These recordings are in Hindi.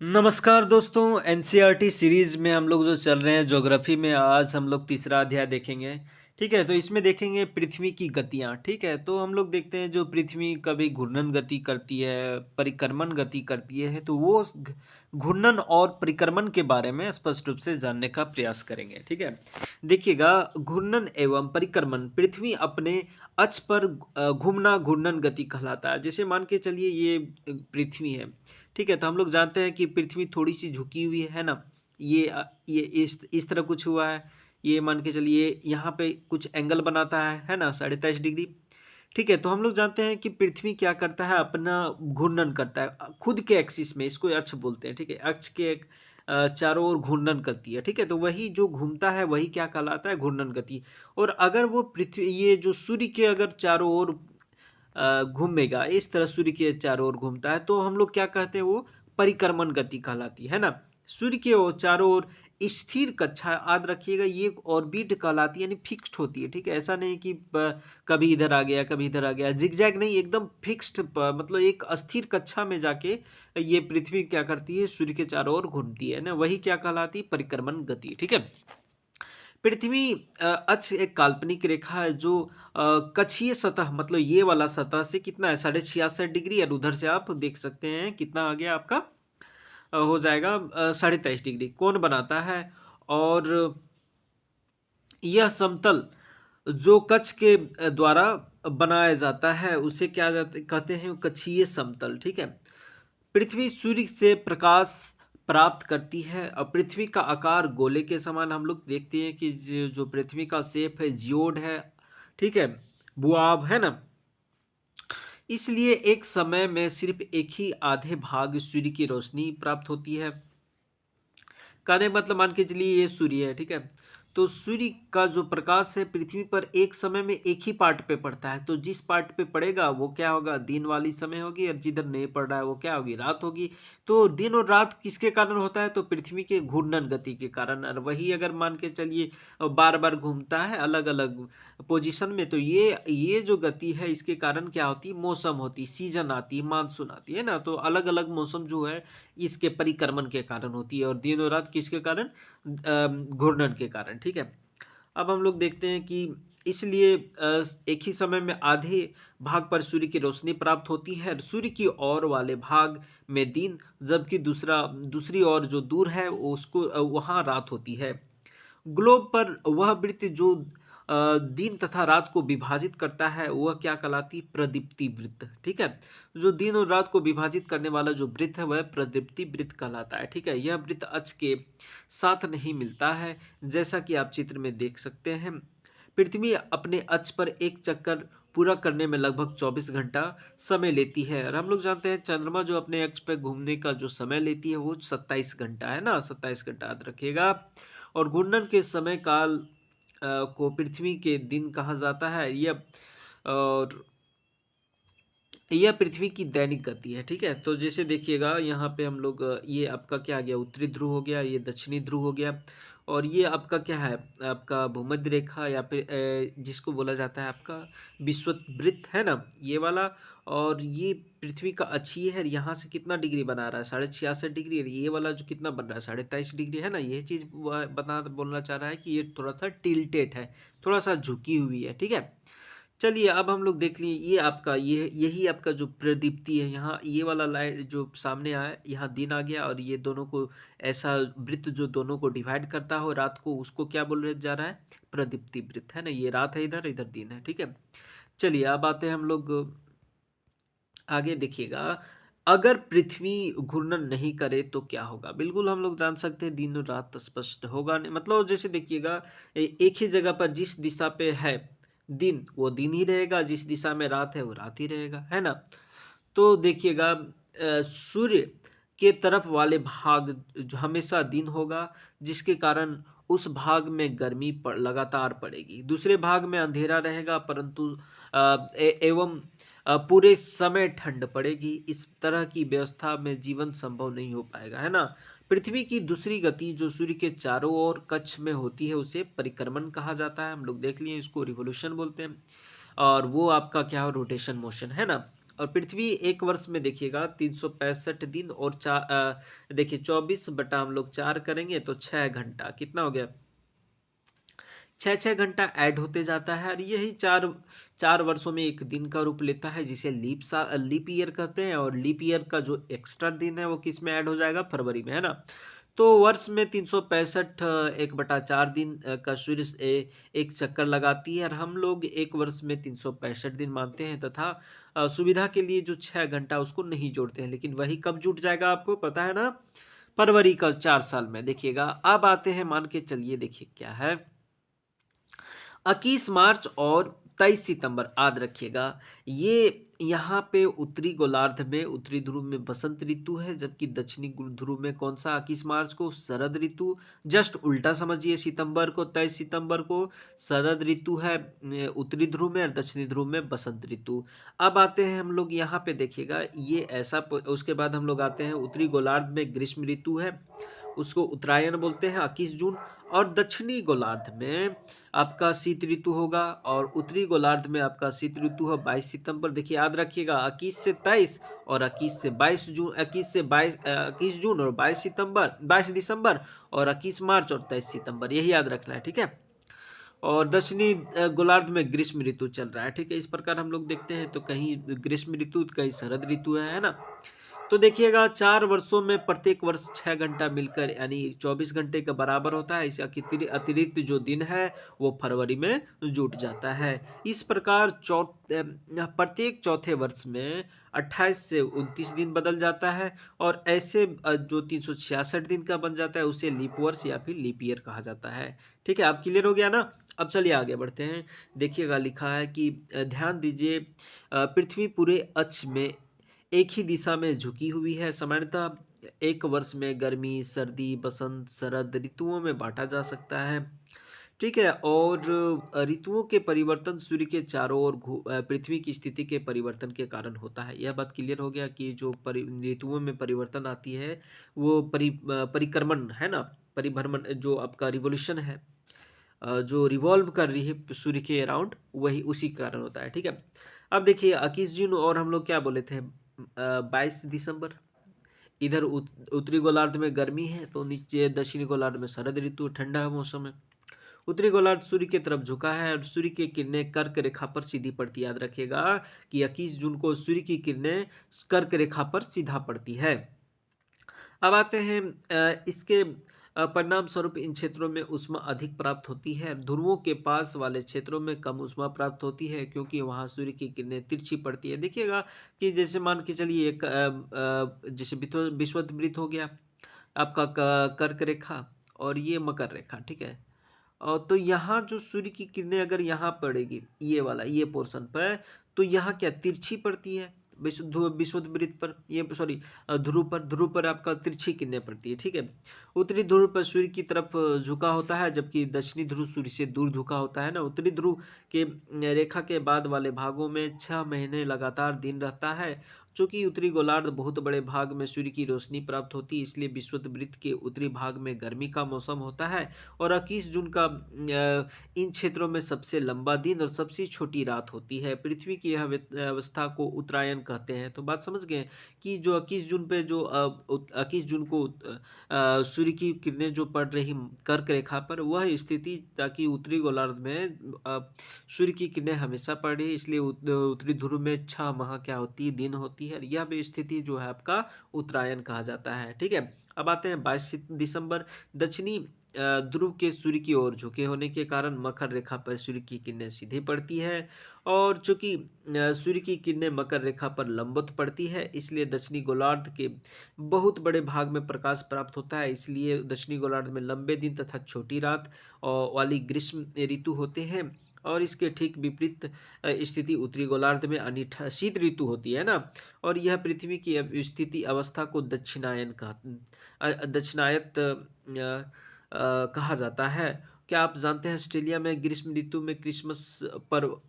नमस्कार दोस्तों, एनसीईआरटी सीरीज़ में हम लोग जो चल रहे हैं ज्योग्राफी में आज हम लोग तीसरा अध्याय देखेंगे। ठीक है? तो इसमें देखेंगे पृथ्वी की गतियाँ, ठीक है? तो हम लोग देखते हैं जो पृथ्वी कभी घूर्णन गति करती है, परिक्रमण गति करती है, तो वो घूर्णन और परिक्रमण के बारे में स्पष्ट रूप से जानने का प्रयास करेंगे, ठीक है? देखिएगा, घूर्णन एवं परिक्रमण पृथ्वी अपने अक्ष पर घूमना घूर्णन गति कहलाता है। जैसे मान के चलिए ये पृथ्वी है, ठीक है? तो हम लोग जानते हैं कि पृथ्वी थोड़ी-सी झुकी हुई है ना? ये इस तरह कुछ हुआ है। ये मान के चलिए यहाँ पे कुछ एंगल बनाता है ना? 23.5 डिग्री। ठीक है? तो हम लोग जानते हैं कि पृथ्वी क्या करता है, अपना घूर्णन करता है खुद के एक्सिस में, इसको अक्ष बोलते हैं, ठीक है? अक्ष के चारों ओर घूर्णन करती है, ठीक है? तो वही जो घूमता है वही क्या कहलाता है, घूर्णन गति। और अगर वो पृथ्वी ये जो सूर्य के अगर चारों ओर घूमेगा, इस तरह सूर्य के चारों ओर घूमता है, तो हम लोग क्या कहते हैं, वो परिक्रमण गति कहलाती है ना? सूर्य के चारों ओर स्थिर कक्षा, याद रखिएगा, ये ऑर्बिट कहलाती है, यानी फिक्स्ड होती है, ठीक है? ऐसा नहीं कि कभी इधर आ गया, कभी इधर आ गया, जिगजैग नहीं, एकदम फिक्स्ड, मतलब एक अस्थिर कक्षा में जाके ये पृथ्वी क्या करती है, सूर्य के चारों ओर घूमती है ना, वही क्या कहलाती है, परिक्रमण गति, ठीक है? पृथ्वी अक्ष एक काल्पनिक रेखा है जो कक्षीय सतह, मतलब ये वाला सतह से कितना है, 66.5 डिग्री, और उधर से आप देख सकते हैं कितना आ गया आपका, हो जाएगा 23.5 डिग्री कोण बनाता है। और यह समतल जो कक्ष के द्वारा बनाया जाता है उसे क्या कहते हैं, कक्षीय समतल, ठीक है? पृथ्वी सूर्य से प्रकाश प्राप्त करती है और पृथ्वी का आकार गोले के समान, हम लोग देखते हैं कि जो पृथ्वी का शेप है जियोड है, ठीक है, बुआब है ना? इसलिए एक समय में सिर्फ एक ही आधे भाग सूर्य की रोशनी प्राप्त होती है। कहने का मतलब, मान के चलिए ये सूर्य है, ठीक है? तो सूर्य का जो प्रकाश है पृथ्वी पर एक समय में एक ही पार्ट पे पड़ता है, तो जिस पार्ट पे पड़ेगा वो क्या होगा, दिन वाली समय होगी, और जिधर नहीं पड़ रहा है वो क्या होगी, रात होगी। तो दिन और रात किसके कारण होता है, तो पृथ्वी के घूर्णन गति के कारण। और वही अगर मान के चलिए बार बार घूमता है अलग अलग पोजीशन में, तो ये जो गति है इसके कारण क्या होती है, मौसम होती है, सीजन आती है, मानसून आती है ना? तो अलग अलग मौसम जो है इसके परिक्रमण के कारण होती है, और दिन और रात किसके कारण, घूर्णन के कारण, ठीक है? अब हम लोग देखते हैं कि इसलिए एक ही समय में आधे भाग पर सूर्य की रोशनी प्राप्त होती है, और सूर्य की ओर वाले भाग में दिन, जबकि दूसरी ओर जो दूर है उसको वहाँ रात होती है। ग्लोब पर वह वृत्त जो दिन तथा रात को विभाजित करता है वह क्या कहलाती, प्रदीप्ति वृत्त, ठीक है? जो दिन और रात को विभाजित करने वाला जो वृत्त है वह प्रदीप्ति वृत्त कहलाता है, ठीक है? यह वृत्त अक्ष के साथ नहीं मिलता है, जैसा कि आप चित्र में देख सकते हैं। पृथ्वी अपने अक्ष पर एक चक्कर पूरा करने में लगभग 24 घंटा समय लेती है, और हम लोग जानते हैं चंद्रमा जो अपने अक्ष पर घूमने का जो समय लेती है वो 27 घंटा है ना, 27 घंटा याद रखिएगा। और घूर्णन के समय काल को पृथ्वी के दिन कहा जाता है। और यह पृथ्वी की दैनिक गति है, ठीक है? तो जैसे देखिएगा यहाँ पे हम लोग ये आपका क्या आ गया, उत्तरी ध्रुव हो गया, ये दक्षिणी ध्रुव हो गया, और ये आपका क्या है, आपका भूमध्य रेखा, या फिर जिसको बोला जाता है आपका विषुववृत्त है ना, ये वाला। और ये पृथ्वी का अक्षीय है, यहाँ से कितना डिग्री बना रहा है, 66.5 डिग्री, और ये वाला जो कितना बन रहा है, 23.5 डिग्री है ना। यह चीज़ बोलना चाह रहा है कि ये थोड़ा सा टिल्टेड है, थोड़ा सा झुकी हुई है, ठीक है? चलिए अब हम लोग देख लिए, ये आपका यही आपका जो प्रदीप्ति है, यहाँ ये वाला लाइन जो सामने आया, यहाँ दिन आ गया, और ये दोनों को ऐसा वृत्त जो दोनों को डिवाइड करता हो रात को, उसको क्या बोल जा रहा है, प्रदीप्ति वृत्त है ना। ये रात है, इधर इधर दिन है, ठीक है? चलिए अब आते हैं हम लोग आगे, देखिएगा, अगर पृथ्वी घूर्णन नहीं करे तो क्या होगा। बिल्कुल हम लोग जान सकते हैं दिन और रात स्पष्ट होगा नहीं, मतलब जैसे देखिएगा, एक ही जगह पर जिस दिशा पे है दिन वो दिन ही रहेगा, जिस दिशा में रात है वो रात ही रहेगा, है ना? तो देखिएगा, सूर्य के तरफ वाले भाग जो हमेशा दिन होगा, जिसके कारण उस भाग में गर्मी लगातार पड़ेगी, दूसरे भाग में अंधेरा रहेगा, परंतु एवं पूरे समय ठंड पड़ेगी। इस तरह की व्यवस्था में जीवन संभव नहीं हो पाएगा, है ना? पृथ्वी की दूसरी गति जो सूर्य के चारों ओर कक्ष में होती है उसे परिक्रमण कहा जाता है, हम लोग देख लिए, इसको रिवोल्यूशन बोलते हैं। और वो आपका क्या हो, रोटेशन मोशन, है ना? और पृथ्वी एक वर्ष में देखिएगा 365 दिन और देखिए 24 बटा हम लोग 4 करेंगे तो 6 घंटा कितना हो गया, 6-6 घंटा ऐड होते जाता है और यही 4 वर्षों में एक दिन का रूप लेता है जिसे लीप ईयर कहते हैं। और लीप ईयर का जो एक्स्ट्रा दिन है वो किस में ऐड हो जाएगा, फरवरी में, है ना। तो वर्ष में 365 1/4 दिन का सूर्य एक चक्कर लगाती है और हम लोग एक वर्ष में 365 दिन मानते हैं तथा सुविधा के लिए जो 6 घंटा उसको नहीं जोड़ते हैं, लेकिन वही कब जुट जाएगा आपको पता है ना, फरवरी का 4 साल में। देखिएगा अब आते हैं, मान के चलिए, देखिए क्या है, 21 मार्च और 23 सितंबर याद रखिएगा, ये यहाँ पे उत्तरी गोलार्ध में उत्तरी ध्रुव में बसंत ऋतु है, जबकि दक्षिणी ध्रुव में कौन सा, 21 मार्च को शरद ऋतु। जस्ट उल्टा समझिए, सितंबर को 23 सितंबर को शरद ऋतु है उत्तरी ध्रुव में और दक्षिणी ध्रुव में बसंत ऋतु। अब आते हैं हम लोग यहाँ पे, देखिएगा ये ऐसा, उसके बाद हम लोग आते हैं उत्तरी गोलार्ध में ग्रीष्म ऋतु है, उसको उत्तरायण बोलते हैं 21 जून। और दक्षिणी गोलार्ध में आपका शीत ऋतु होगा और उत्तरी गोलार्ध में आपका शीत ऋतु है 22 सितंबर। देखिए याद रखिएगा 21 से 23 और 21 से 22 जून, 21 जून और 22 सितंबर, 22 दिसंबर और 21 मार्च और 23 सितंबर, यही याद रखना है, ठीक है। और दक्षिणी गोलार्ध में ग्रीष्म ऋतु चल रहा है, ठीक है। इस प्रकार हम लोग देखते हैं तो कहीं ग्रीष्म ऋतु तो कहीं शरद ऋतु है ना। तो देखिएगा 4 वर्षों में प्रत्येक वर्ष 6 घंटा मिलकर यानी 24 घंटे के बराबर होता है। इसका अतिरिक्त जो दिन है वो फरवरी में जुट जाता है। इस प्रकार प्रत्येक चौथे वर्ष में 28 से 29 दिन बदल जाता है और ऐसे जो 366 दिन का बन जाता है उसे लीप वर्ष या फिर लीप ईयर कहा जाता है, ठीक है। आप क्लियर हो गया ना। अब चलिए आगे बढ़ते हैं। देखिएगा लिखा है कि ध्यान दीजिए, पृथ्वी पूरे अक्ष में एक ही दिशा में झुकी हुई है। सामान्यतः एक वर्ष में गर्मी, सर्दी, बसंत, शरद ऋतुओं में बांटा जा सकता है, ठीक है। और ऋतुओं के परिवर्तन सूर्य के चारों ओर पृथ्वी की स्थिति के परिवर्तन के कारण होता है। यह बात क्लियर हो गया कि जो ऋतुओं में परिवर्तन आती है वो परिक्रमण है ना, परिभ्रमण जो आपका रिवोल्यूशन है, जो रिवॉल्व कर रही है सूर्य के अराउंड, वही उसी कारण होता है, ठीक है। अब देखिए 21 जून और हम लोग क्या बोले थे, 22 दिसंबर। इधर उत्तरी गोलार्ध में गर्मी है तो नीचे दक्षिणी गोलार्ध में शरद ऋतु, ठंडा मौसम है। उत्तरी गोलार्ध सूर्य की तरफ झुका है और सूर्य की किरणें कर्क रेखा पर सीधी पड़ती है। याद रखिएगा कि 21 जून को सूर्य की किरणें कर्क रेखा पर सीधा पड़ती है। अब आते हैं इसके परिणाम स्वरूप इन क्षेत्रों में ऊष्मा अधिक प्राप्त होती है। ध्रुवों के पास वाले क्षेत्रों में कम ऊष्मा प्राप्त होती है क्योंकि वहां सूर्य की किरणें तिरछी पड़ती है। देखिएगा कि जैसे मान के चलिए एक जैसे विषुववृत्त हो गया आपका कर्क रेखा और ये मकर रेखा, ठीक है। और तो यहाँ जो सूर्य की किरणें अगर यहाँ पड़ेगी ये वाला ये पोर्शन पर, तो यहाँ क्या तिरछी पड़ती है विषुववृत्त पर, ये सॉरी ध्रुव पर आपका तिरछी किरणें पड़ती है, ठीक है। उत्तरी ध्रुव पर सूर्य की तरफ झुका होता है जबकि दक्षिणी ध्रुव सूर्य से दूर झुका होता है ना। उत्तरी ध्रुव के रेखा के बाद वाले भागों में 6 महीने लगातार दिन रहता है। चूंकि उत्तरी गोलार्ध बहुत बड़े भाग में सूर्य की रोशनी प्राप्त होती है इसलिए विषुववृत्त के उत्तरी भाग में गर्मी का मौसम होता है और 21 जून का इन क्षेत्रों में सबसे लंबा दिन और सबसे छोटी रात होती है। पृथ्वी की यह अवस्था को उत्तरायण कहते हैं। तो बात समझ गए कि जो 21 जून पे जो 21 जून को सूर्य की किरणें जो पड़ रही कर्क रेखा पर, वह स्थिति ताकि उत्तरी गोलार्ध में सूर्य की किरणें हमेशा पड़ रही है, इसलिए उत्तरी ध्रुव में 6 माह क्या होती है, दिन होती है। यह भी स्थिति जो है आपका उत्तरायण कहा जाता है, ठीक है। अब आते हैं 22 दिसंबर। दक्षिणी ध्रुव के सूर्य की ओर झुके होने के कारण मकर रेखा पर सूर्य की किरणें सीधे पड़ती है और चूंकि सूर्य की किरणें मकर रेखा पर लंबवत पड़ती है इसलिए दक्षिणी गोलार्ध के बहुत बड़े भाग में प्रकाश प्राप्त होता है। इसलिए दक्षिणी गोलार्ध में लंबे दिन तथा छोटी रात वाली ग्रीष्म ऋतु होते हैं और इसके ठीक विपरीत स्थिति उत्तरी गोलार्ध में शीत ऋतु होती है ना। और यह पृथ्वी की स्थिति अवस्था को दक्षिणायत कहा जाता है। क्या आप जानते हैं ऑस्ट्रेलिया में ग्रीष्म ऋतु में क्रिसमस पर्व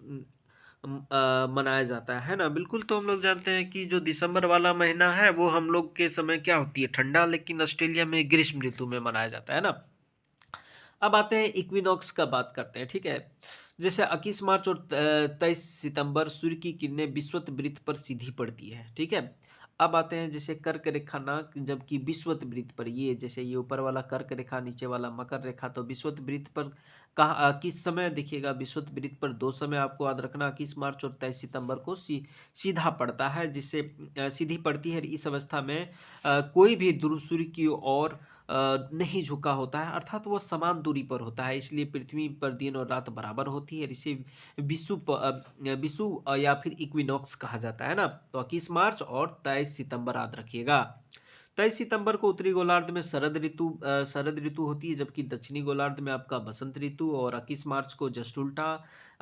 मनाया जाता है ना। बिल्कुल, तो हम लोग जानते हैं कि जो दिसंबर वाला महीना है वो हम लोग के समय क्या होती है, ठंडा, लेकिन ऑस्ट्रेलिया में ग्रीष्म ऋतु में मनाया जाता है ना। अब आते हैं इक्विनॉक्स का बात करते हैं, ठीक है। जैसे 21 मार्च और 23 सितंबर सूर्य की किरणें विषुवत वृत्त पर सीधी पड़ती है, ठीक है। अब आते हैं जैसे कर्क रेखा नाक जबकि विषुवत वृत्त पर, ये जैसे ये ऊपर वाला कर्क रेखा नीचे वाला मकर रेखा, तो विषुवत वृत्त पर कहाँ किस समय देखिएगा, विषुवत वृत्त पर दो समय आपको याद रखना, 21 मार्च और 23 सितंबर को सीधा पड़ता है, जिससे सीधी पड़ती है। इस अवस्था में कोई भी ध्रुव सूर्य की ओर नहीं झुका होता है, अर्थात वो समान दूरी पर होता है, इसलिए पृथ्वी पर दिन और रात बराबर होती है। इसे विषुव या फिर इक्विनॉक्स कहा जाता है ना। तो 21 मार्च और 23 सितंबर याद रखिएगा। 23 सितंबर को उत्तरी गोलार्ध में शरद ऋतु होती है, जबकि दक्षिणी गोलार्ध में आपका बसंत ऋतु, और 21 मार्च को जस्ट उल्टा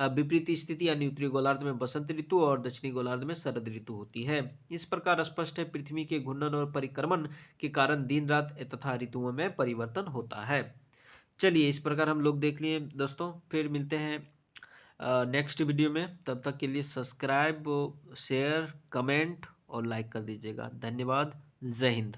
विपरीत स्थिति, यानी उत्तरी गोलार्ध में बसंत ऋतु और दक्षिणी गोलार्ध में शरद ऋतु होती है। इस प्रकार स्पष्ट है पृथ्वी के घूर्णन और परिक्रमण के कारण दिन रात तथा ऋतुओं में परिवर्तन होता है। चलिए इस प्रकार हम लोग देख लिए दोस्तों, फिर मिलते हैं नेक्स्ट वीडियो में। तब तक के लिए सब्सक्राइब, शेयर, कमेंट और लाइक कर दीजिएगा। धन्यवाद। जय हिंद।